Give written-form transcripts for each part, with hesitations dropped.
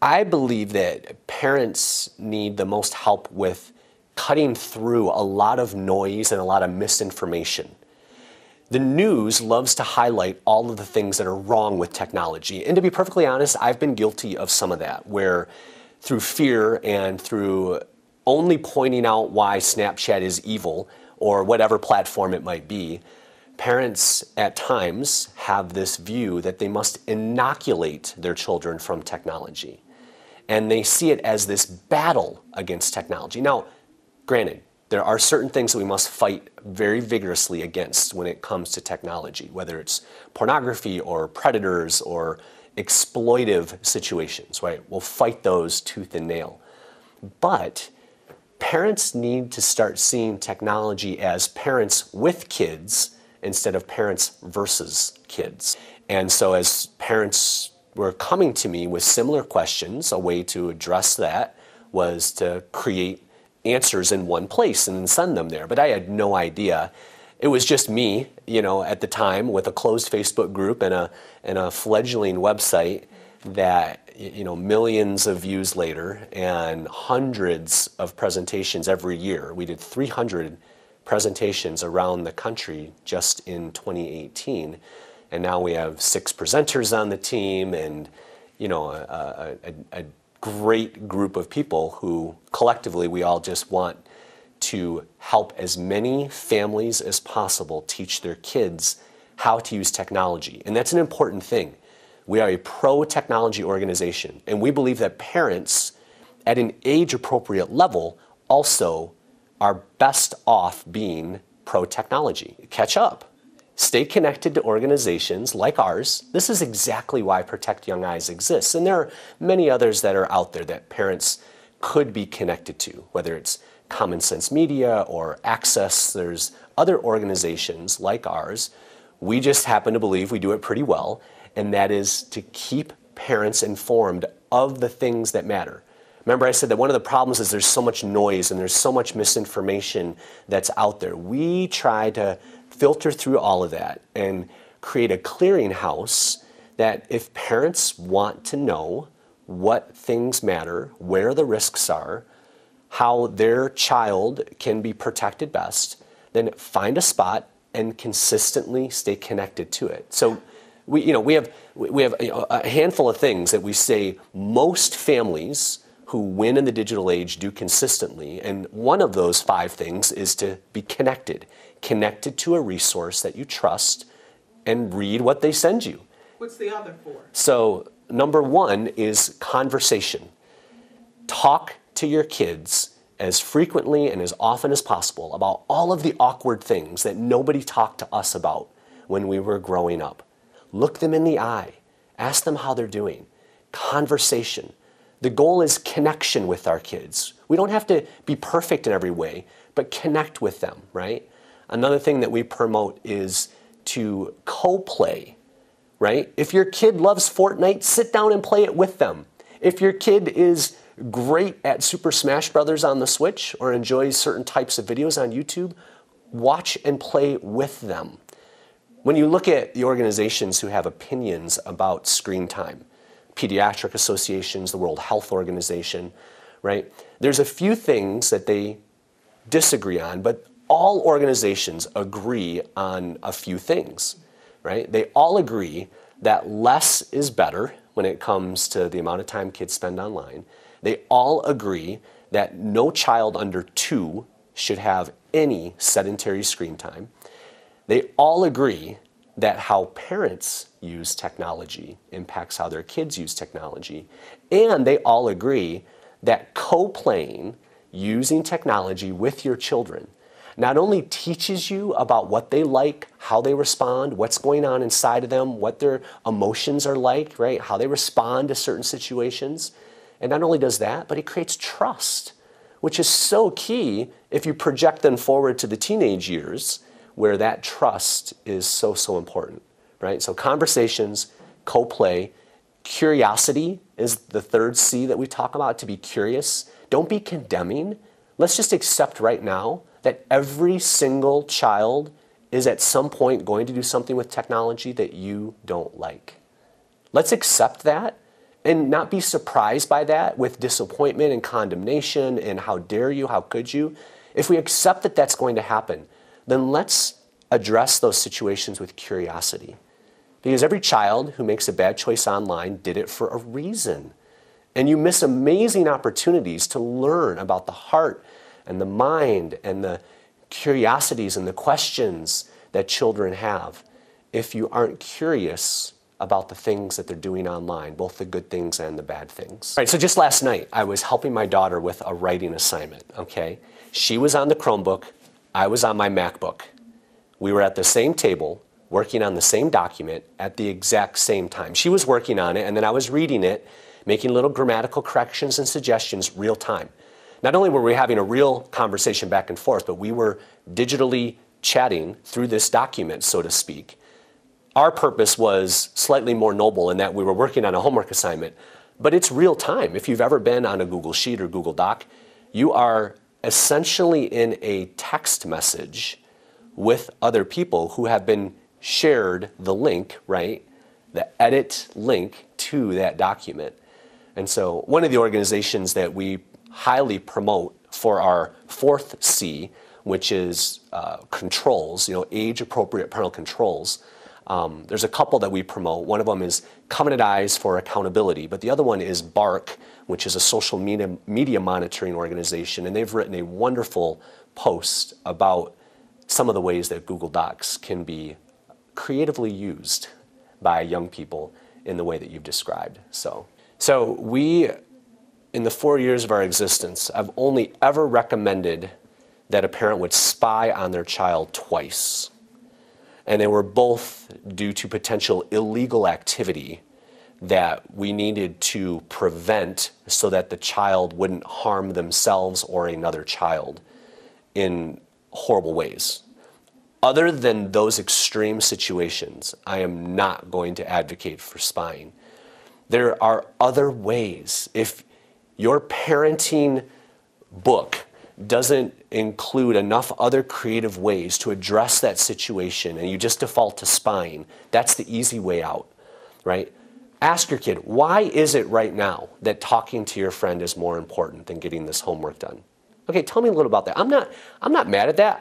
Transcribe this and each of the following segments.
I believe that parents need the most help with cutting through a lot of noise and a lot of misinformation. The news loves to highlight all of the things that are wrong with technology. And to be perfectly honest, I've been guilty of some of that, where through fear and through only pointing out why Snapchat is evil or whatever platform it might be, parents at times have this view that they must inoculate their children from technology. And they see it as this battle against technology. Now, granted, there are certain things that we must fight very vigorously against when it comes to technology, whether it's pornography or predators or exploitive situations, right? We'll fight those tooth and nail. But parents need to start seeing technology as parents with kids instead of parents versus kids. And so as parents were coming to me with similar questions, a way to address that was to create answers in one place and then send them there. But I had no idea. It was just me, at the time with a closed Facebook group and a fledgling website that, millions of views later and hundreds of presentations every year. We did 300 presentations around the country just in 2018. And now we have 6 presenters on the team and, a great group of people who collectively we all just want to help as many families as possible teach their kids how to use technology. And that's an important thing. We are a pro-technology organization, and we believe that parents at an age-appropriate level also are best off being pro-technology. Catch up. Stay connected to organizations like ours. This is exactly why Protect Young Eyes exists. And there are many others that are out there that parents could be connected to, whether it's Common Sense Media or Access. There's other organizations like ours. We just happen to believe we do it pretty well, and that is to keep parents informed of the things that matter. Remember I said that one of the problems is there's so much noise and there's so much misinformation that's out there. We try to filter through all of that and create a clearinghouse that if parents want to know what things matter, where the risks are, how their child can be protected best, then find a spot and consistently stay connected to it. So we have a handful of things that we say most families who win in the digital age do consistently, and one of those 5 things is to be connected to a resource that you trust and read what they send you. What's the other 4? So number 1 is conversation. Talk to your kids as frequently and as often as possible about all of the awkward things that nobody talked to us about when we were growing up. Look them in the eye. Ask them how they're doing. Conversation. The goal is connection with our kids. We don't have to be perfect in every way, but connect with them, right? Another thing that we promote is to co-play, right? If your kid loves Fortnite, sit down and play it with them. If your kid is great at Super Smash Brothers on the Switch or enjoys certain types of videos on YouTube, watch and play with them. When you look at the organizations who have opinions about screen time, pediatric associations, the World Health Organization, right? There's a few things that they disagree on, but all organizations agree on a few things, right? They all agree that less is better when it comes to the amount of time kids spend online. They all agree that no child under 2 should have any sedentary screen time. They all agree that how parents use technology impacts how their kids use technology. And they all agree that co-playing, using technology with your children, not only teaches you about what they like, how they respond, what's going on inside of them, what their emotions are like, right? How they respond to certain situations. And not only does that, but it creates trust, which is so key if you project them forward to the teenage years, where that trust is so, so important, right? So conversations, co-play, curiosity is the 3rd C that we talk about, to be curious. Don't be condemning. Let's just accept right now that every single child is at some point going to do something with technology that you don't like. Let's accept that and not be surprised by that with disappointment and condemnation and how dare you, how could you. If we accept that that's going to happen, then let's address those situations with curiosity. Because every child who makes a bad choice online did it for a reason. And you miss amazing opportunities to learn about the heart and the mind and the curiosities and the questions that children have if you aren't curious about the things that they're doing online, both the good things and the bad things. All right, so just last night, I was helping my daughter with a writing assignment, okay? She was on the Chromebook, I was on my MacBook. We were at the same table, working on the same document at the exact same time. She was working on it, and then I was reading it, making little grammatical corrections and suggestions real time. Not only were we having a real conversation back and forth, but we were digitally chatting through this document, so to speak. Our purpose was slightly more noble in that we were working on a homework assignment, but it's real time. If you've ever been on a Google Sheet or Google Doc, you are essentially in a text message with other people who have been shared the link, right? The edit link to that document. And so one of the organizations that we highly promote for our fourth C, which is controls, age-appropriate parental controls. There's a couple that we promote. One of them is Covenant Eyes for Accountability, but the other one is BARC, which is a social media monitoring organization, and they've written a wonderful post about some of the ways that Google Docs can be creatively used by young people in the way that you've described. So we, in the 4 years of our existence, I've only ever recommended that a parent would spy on their child twice. And they were both due to potential illegal activity that we needed to prevent so that the child wouldn't harm themselves or another child in horrible ways. Other than those extreme situations, I am not going to advocate for spying. There are other ways. If your parenting book doesn't include enough other creative ways to address that situation and you just default to spying, that's the easy way out, right? Ask your kid, why is it right now that talking to your friend is more important than getting this homework done? Okay, tell me a little about that. I'm not mad at that.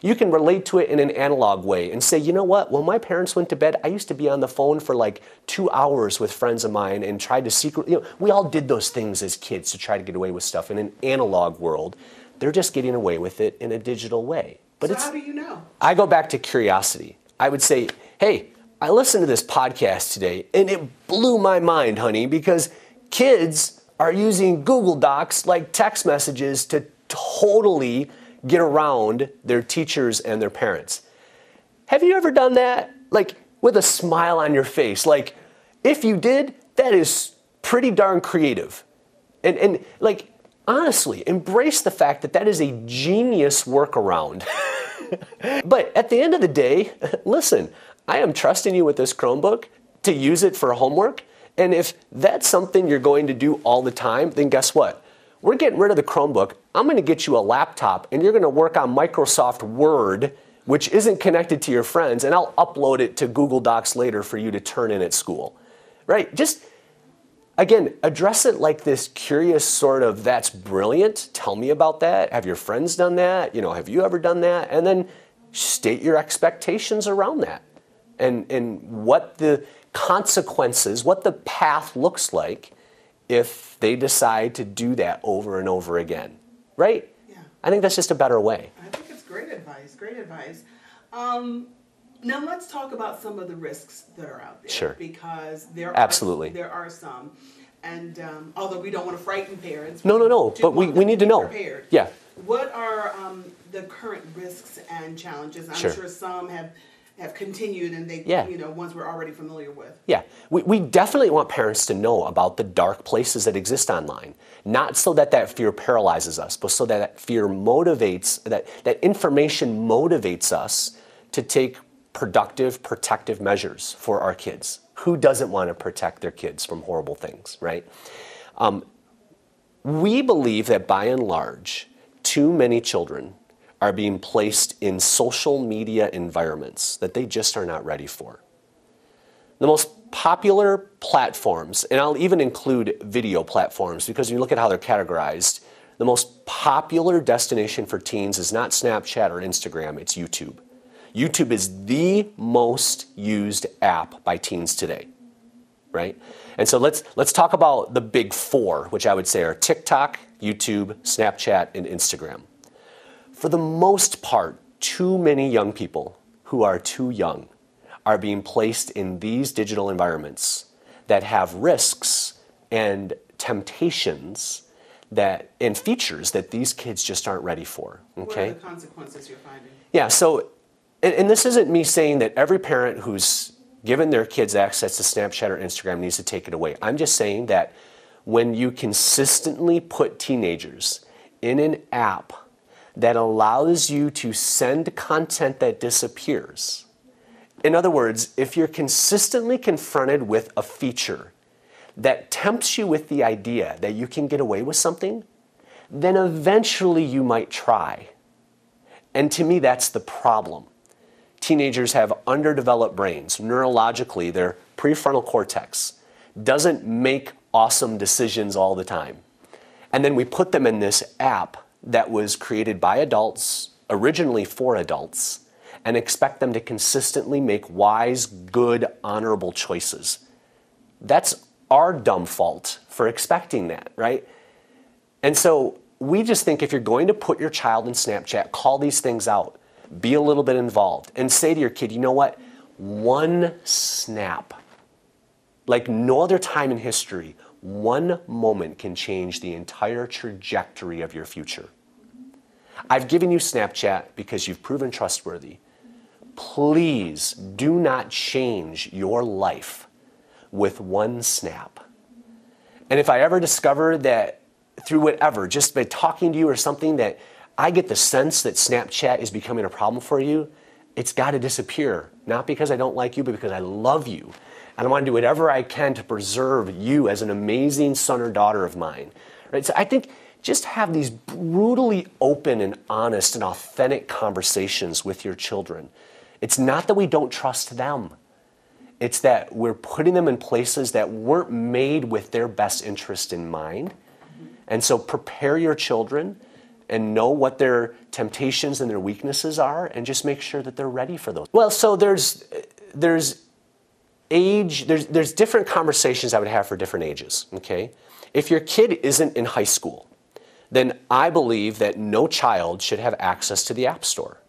You can relate to it in an analog way and say, you know what? When my parents went to bed, I used to be on the phone for like 2 hours with friends of mine and tried to secretly, we all did those things as kids to try to get away with stuff. In an analog world, they're just getting away with it in a digital way. But so how do you know? I go back to curiosity. I would say, hey, I listened to this podcast today and it blew my mind, honey, because kids are using Google Docs like text messages to totally get around their teachers and their parents. Have you ever done that? Like with a smile on your face. Like if you did, that is pretty darn creative. And like honestly, embrace the fact that that is a genius workaround. But at the end of the day, listen, I am trusting you with this Chromebook to use it for homework. And if that's something you're going to do all the time, then guess what? We're getting rid of the Chromebook. I'm going to get you a laptop and you're going to work on Microsoft Word, which isn't connected to your friends, and I'll upload it to Google Docs later for you to turn in at school. Right? Just, again, address it like this curious sort of, that's brilliant. Tell me about that. Have your friends done that? Have you ever done that? And then state your expectations around that and what the consequences, what the path looks like if they decide to do that over and over again, right? Yeah. I think that's just a better way. I think it's great advice, great advice. Now let's talk about some of the risks that are out there. Sure. Because there are some. And although we don't want to frighten parents. No, but we need to know. Prepared. Yeah. What are the current risks and challenges? I'm sure some have continued and they, ones we're already familiar with. Yeah, we definitely want parents to know about the dark places that exist online. Not so that fear paralyzes us, but so that fear motivates, that information motivates us to take productive, protective measures for our kids. Who doesn't want to protect their kids from horrible things, right? We believe that by and large, too many children are being placed in social media environments that they just are not ready for. The most popular platforms, and I'll even include video platforms because when you look at how they're categorized, the most popular destination for teens is not Snapchat or Instagram, it's YouTube. YouTube is the most used app by teens today, right? And so let's talk about the big four, which I would say are TikTok, YouTube, Snapchat, and Instagram. For the most part, too many young people who are too young are being placed in these digital environments that have risks and temptations and features that these kids just aren't ready for. Okay? What are the consequences you're finding? Yeah, so, and this isn't me saying that every parent who's given their kids access to Snapchat or Instagram needs to take it away. I'm just saying that when you consistently put teenagers in an app that allows you to send content that disappears, in other words, if you're consistently confronted with a feature that tempts you with the idea that you can get away with something, then eventually you might try. And to me, that's the problem. Teenagers have underdeveloped brains. Neurologically, their prefrontal cortex doesn't make awesome decisions all the time. And then we put them in this app that was created by adults, originally for adults, and expect them to consistently make wise, good, honorable choices. That's our dumb fault for expecting that, right? And so we just think if you're going to put your child in Snapchat, call these things out, be a little bit involved, and say to your kid, you know what? One snap, like no other time in history, one moment can change the entire trajectory of your future. I've given you Snapchat because you've proven trustworthy. Please do not change your life with one snap. And if I ever discover that through whatever, just by talking to you or something, that I get the sense that Snapchat is becoming a problem for you, it's got to disappear. Not because I don't like you, but because I love you. And I want to do whatever I can to preserve you as an amazing son or daughter of mine. Right? So I think just have these brutally open and honest and authentic conversations with your children. It's not that we don't trust them. It's that we're putting them in places that weren't made with their best interest in mind. And so prepare your children and know what their temptations and their weaknesses are and just make sure that they're ready for those. Well, so there's different conversations I would have for different ages, okay? If your kid isn't in high school, then I believe that no child should have access to the App Store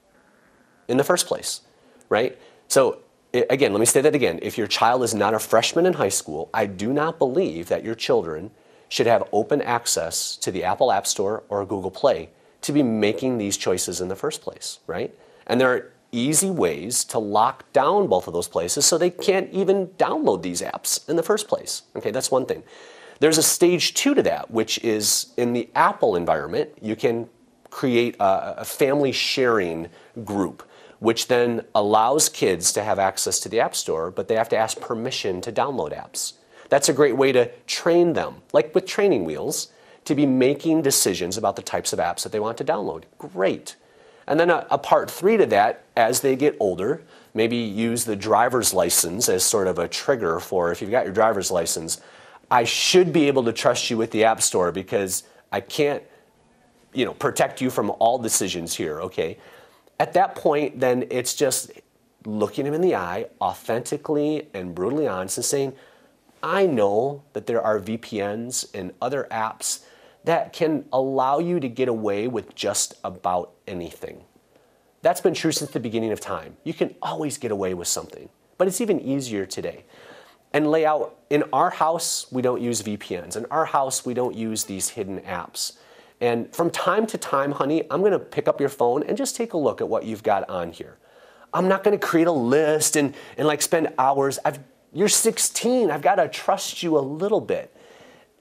in the first place, right? So again, let me say that again. If your child is not a freshman in high school, I do not believe that your children should have open access to the Apple App Store or Google Play to be making these choices in the first place, right? And there are easy ways to lock down both of those places so they can't even download these apps in the first place. Okay, that's one thing. There's a stage 2 to that, which is in the Apple environment, you can create a family sharing group, which then allows kids to have access to the App Store, but they have to ask permission to download apps. That's a great way to train them, like with training wheels, to be making decisions about the types of apps that they want to download. Great. And then a part 3 to that, as they get older, maybe use the driver's license as sort of a trigger for, if you've got your driver's license, I should be able to trust you with the App Store because I can't, protect you from all decisions here, okay? At that point, then it's just looking him in the eye, authentically and brutally honest, and saying, I know that there are VPNs and other apps that can allow you to get away with just about anything. That's been true since the beginning of time. You can always get away with something, but it's even easier today. And lay out, in our house, we don't use VPNs. In our house, we don't use these hidden apps. And from time to time, honey, I'm going to pick up your phone and just take a look at what you've got on here. I'm not going to create a list and spend hours. You're 16. I've got to trust you a little bit.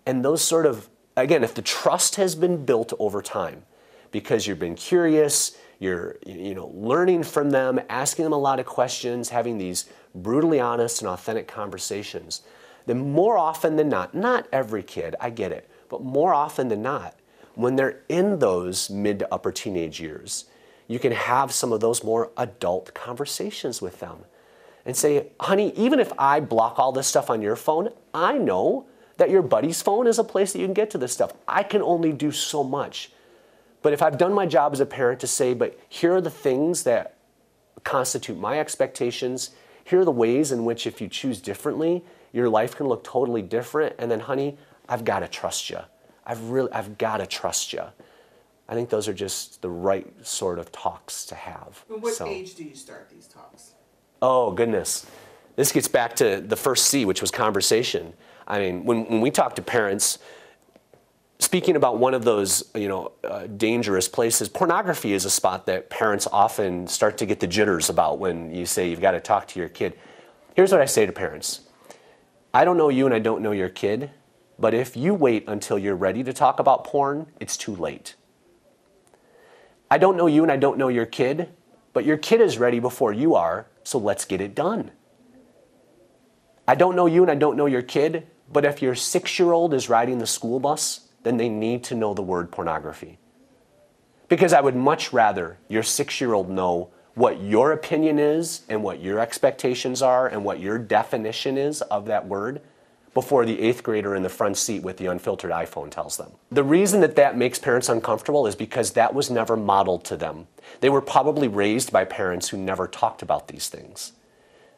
And those sort of, again, if the trust has been built over time because you've been curious, you're learning from them, asking them a lot of questions, having these brutally honest and authentic conversations, then more often than not every kid, I get it, but more often than not, when they're in those mid to upper teenage years, you can have some of those more adult conversations with them. and say, honey, even if I block all this stuff on your phone, I know that your buddy's phone is a place that you can get to this stuff. I can only do so much. But if I've done my job as a parent to say, but here are the things that constitute my expectations, here are the ways in which if you choose differently, your life can look totally different. And then, honey, I've got to trust you. I've got to trust you. I think those are just the right sort of talks to have. What age do you start these talks? Oh, goodness. This gets back to the first C, which was conversation. I mean, when we talk to parents, speaking about one of those, dangerous places, pornography is a spot that parents often start to get the jitters about when you say you've got to talk to your kid. Here's what I say to parents. I don't know you and I don't know your kid, but if you wait until you're ready to talk about porn, it's too late. I don't know you and I don't know your kid, but your kid is ready before you are, so let's get it done. I don't know you and I don't know your kid, but if your 6-year-old is riding the school bus, then they need to know the word pornography. Because I would much rather your 6-year-old know what your opinion is and what your expectations are and what your definition is of that word before the 8th grader in the front seat with the unfiltered iPhone tells them. The reason that makes parents uncomfortable is because that was never modeled to them. They were probably raised by parents who never talked about these things.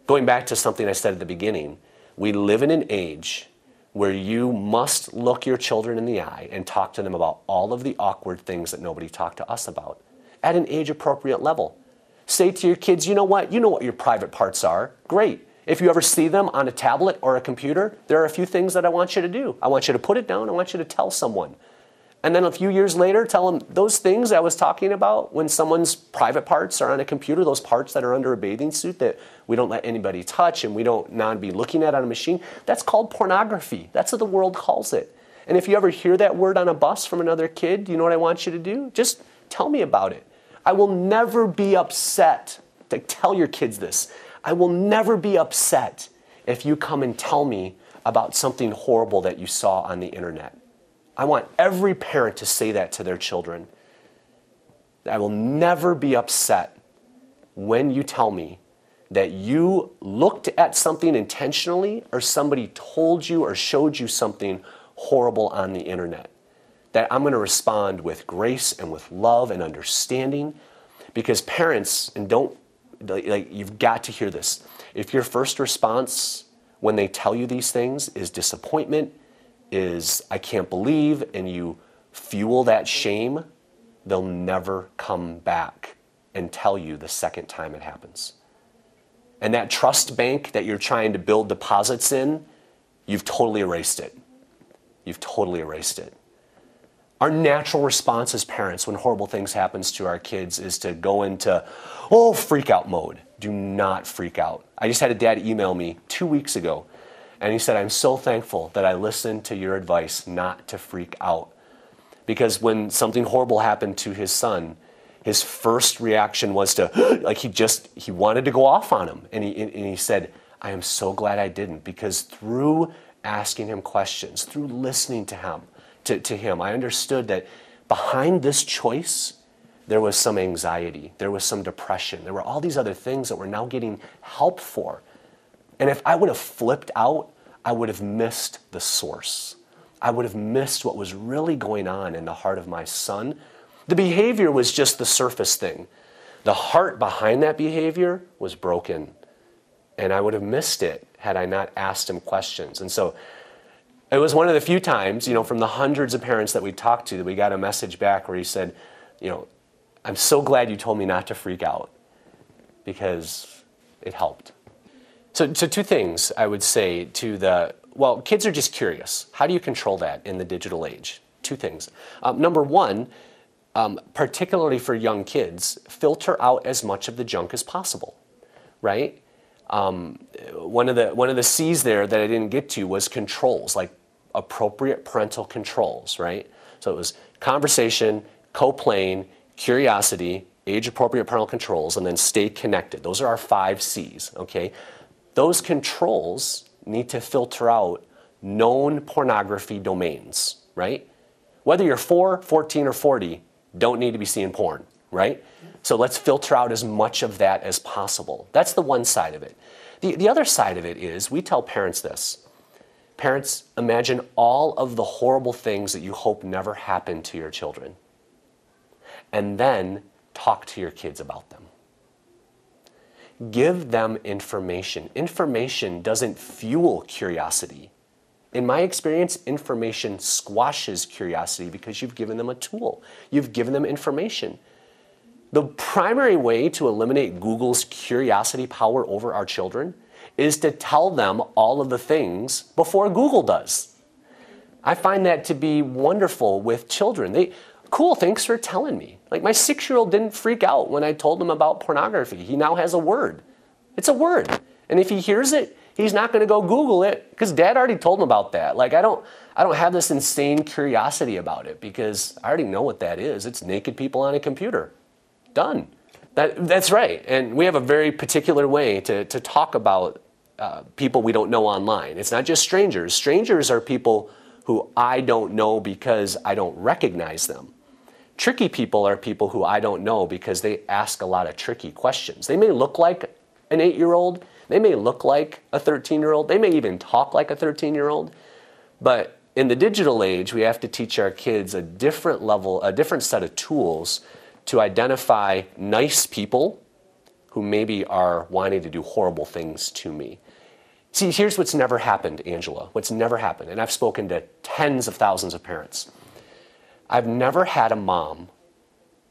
Going back to something I said at the beginning, we live in an age where you must look your children in the eye and talk to them about all of the awkward things that nobody talked to us about at an age-appropriate level. Say to your kids, you know what your private parts are. Great. If you ever see them on a tablet or a computer, there are a few things that I want you to do. I want you to put it down. I want you to tell someone. And then a few years later, tell them those things I was talking about when someone's private parts are on a computer, those parts that are under a bathing suit that we don't let anybody touch and we don't not be looking at on a machine, that's called pornography. That's what the world calls it. And if you ever hear that word on a bus from another kid, you know what I want you to do? Just tell me about it. I will never be upset. Tell your kids this. I will never be upset if you come and tell me about something horrible that you saw on the internet. I want every parent to say that to their children. I will never be upset when you tell me that you looked at something intentionally or somebody told you or showed you something horrible on the internet. That I'm going to respond with grace and with love and understanding, because parents, and you've got to hear this. If your first response when they tell you these things is disappointment, is I can't believe, and you fuel that shame, they'll never come back and tell you the second time it happens. And that trust bank that you're trying to build deposits in, you've totally erased it. You've totally erased it. Our natural response as parents when horrible things happen to our kids is to go into, freak out mode. Do not freak out. I just had a dad email me 2 weeks ago, and he said, I'm so thankful that I listened to your advice not to freak out. Because when something horrible happened to his son, his first reaction was to, he wanted to go off on him. And he said, I am so glad I didn't, because through asking him questions, through listening to him, I understood that behind this choice, there was some anxiety, there was some depression, there were all these other things that we're now getting help for. And if I would have flipped out, I would have missed the source. I would have missed what was really going on in the heart of my son. The behavior was just the surface thing. The heart behind that behavior was broken. And I would have missed it had I not asked him questions. And so it was one of the few times, from the hundreds of parents that we talked to, that we got a message back where he said, I'm so glad you told me not to freak out, because it helped. So two things I would say kids are just curious. How do you control that in the digital age? Two things. Number one, particularly for young kids, filter out as much of the junk as possible, right? One of the C's there that I didn't get to was controls, like appropriate parental controls, right? So it was conversation, co-playing, curiosity, age-appropriate parental controls, and then stay connected. Those are our 5 C's, okay? Those controls need to filter out known pornography domains, right? Whether you're 4, 14, or 40, don't need to be seeing porn, right? So let's filter out as much of that as possible. That's the one side of it. The other side of it is we tell parents this. Parents, imagine all of the horrible things that you hope never happen to your children. And then talk to your kids about them. Give them information. Information doesn't fuel curiosity. In my experience, information squashes curiosity because you've given them a tool. You've given them information. The primary way to eliminate Google's curiosity power over our children is to tell them all of the things before Google does. I find that to be wonderful with children. Cool, thanks for telling me. Like my 6-year-old didn't freak out when I told him about pornography. He now has a word. It's a word. And if he hears it, he's not going to go Google it because Dad already told him about that. Like I don't have this insane curiosity about it because I already know what that is. It's naked people on a computer. Done. That's right. And we have a very particular way to talk about people we don't know online. It's not just strangers. Strangers are people who I don't know because I don't recognize them. Tricky people are people who I don't know because they ask a lot of tricky questions. They may look like an 8-year-old. They may look like a 13-year-old. They may even talk like a 13-year-old. But in the digital age, we have to teach our kids a different level, a different set of tools to identify nice people who maybe are wanting to do horrible things to me. See, here's what's never happened, Angela. What's never happened, and I've spoken to tens of thousands of parents. I've never had a mom,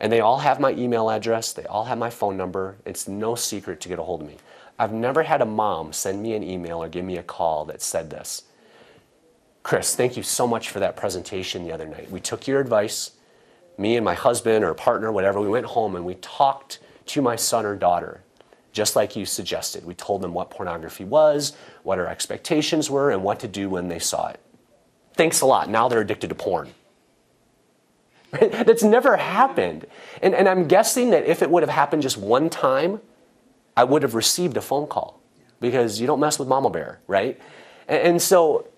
and they all have my email address, they all have my phone number. It's no secret to get a hold of me. I've never had a mom send me an email or give me a call that said this. Chris, thank you so much for that presentation the other night. We took your advice. Me and my husband or partner, whatever, we went home and we talked to my son or daughter, just like you suggested. We told them what pornography was, what our expectations were, and what to do when they saw it. Thanks a lot. Now they're addicted to porn. That's never happened. And I'm guessing that if it would have happened just one time, I would have received a phone call because you don't mess with Mama Bear, right? And so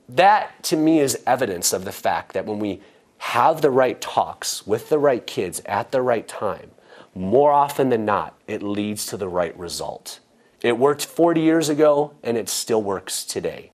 that to me is evidence of the fact that when we have the right talks with the right kids at the right time, more often than not, it leads to the right result. It worked 40 years ago, and it still works today.